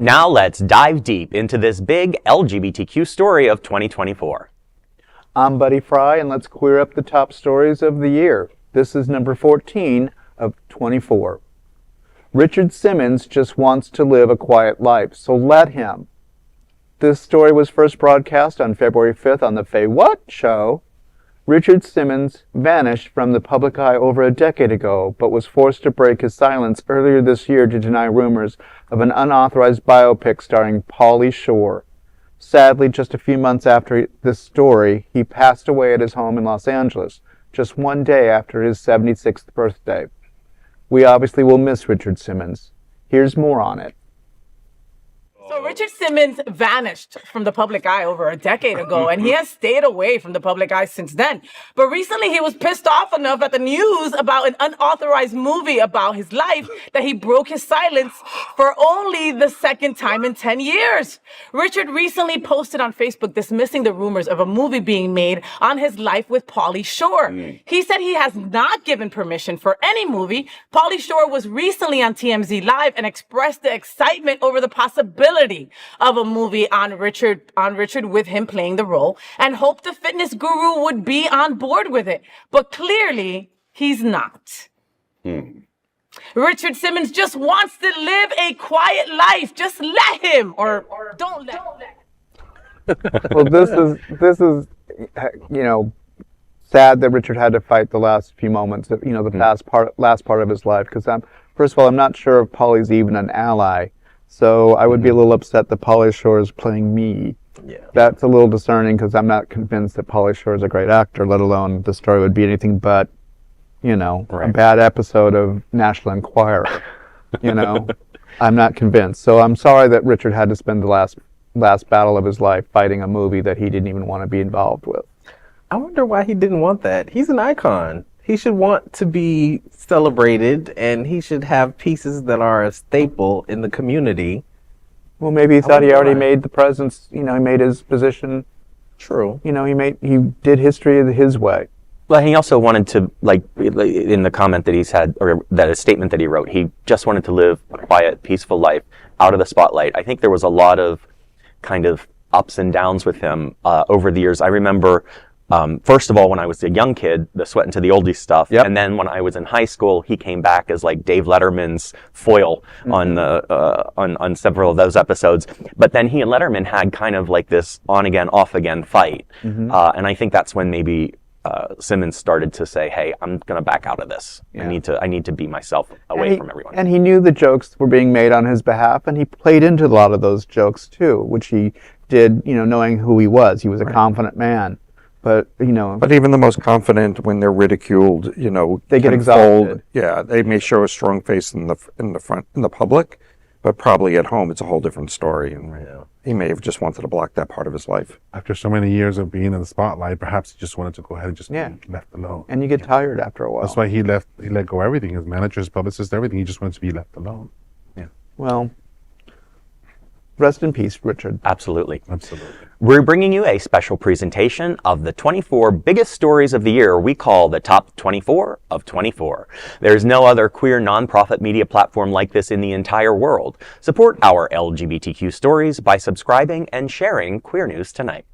Now let's dive deep into this big LGBTQ story of 2024. I'm Buddy Fry, and let's queer up the top stories of the year. This is number 14 of 24. Richard Simmons just wants to live a quiet life, so let him. This story was first broadcast on February 5th on the FayWhat show. Richard Simmons vanished from the public eye over a decade ago, but was forced to break his silence earlier this year to deny rumors of an unauthorized biopic starring Pauly Shore. Sadly, just a few months after this story, he passed away at his home in Los Angeles, just one day after his 76th birthday. We obviously will miss Richard Simmons. Here's more on it. So Richard Simmons vanished from the public eye over a decade ago, and he has stayed away from the public eye since then. But recently he was pissed off enough at the news about an unauthorized movie about his life that he broke his silence for only the second time in 10 years. Richard recently posted on Facebook dismissing the rumors of a movie being made on his life with Pauly Shore. He said he has not given permission for any movie. Pauly Shore was recently on TMZ Live and expressed the excitement over the possibility of a movie on Richard with him playing the role, and hoped the fitness guru would be on board with it. But clearly, he's not. Richard Simmons just wants to live a quiet life. Just let him, or don't let him. Well, this is, sad that Richard had to fight the last few moments of, the last part of his life. Because first of all, I'm not sure if Pauly's even an ally. So I would be a little upset that Pauly Shore is playing me. Yeah. That's a little discerning because I'm not convinced that Pauly Shore is a great actor, let alone the story would be anything but, a bad episode of National Enquirer. I'm not convinced. So I'm sorry that Richard had to spend the last battle of his life fighting a movie that he didn't even want to be involved with. I wonder why he didn't want that. He's an icon. He should want to be celebrated, and he should have pieces that are a staple in the community. Well, maybe he thought he already made the presence, he made his position. True. He did history his way. Well, he also wanted to, in the comment that he's had, or that a statement that he wrote, he just wanted to live a quiet, peaceful life out of the spotlight. I think there was a lot of kind of ups and downs with him over the years. I remember, first of all, when I was a young kid, the Sweatin' to the Oldies stuff. Yep. And then when I was in high school, he came back as like Dave Letterman's foil on several of those episodes. But then he and Letterman had kind of like this on again, off again fight. And I think that's when maybe Simmons started to say, hey, I'm going to back out of this. Yeah. I need to be myself away from everyone. And he knew the jokes were being made on his behalf, and he played into a lot of those jokes too, which he did, knowing who he was. He was a confident man. But But even the most confident, when they're ridiculed, they get exhausted. Yeah, they may show a strong face in the public, but probably at home it's a whole different story. And he may have just wanted to block that part of his life. After so many years of being in the spotlight, perhaps he just wanted to go ahead and just be left alone. And you get tired after a while. That's why he let go of everything. His manager, his publicist, everything. He just wanted to be left alone. Yeah. Well, rest in peace, Richard. Absolutely. Absolutely. We're bringing you a special presentation of the 24 biggest stories of the year we call the Top 24 of 24. There's no other queer nonprofit media platform like this in the entire world. Support our LGBTQ stories by subscribing and sharing Queer News Tonight.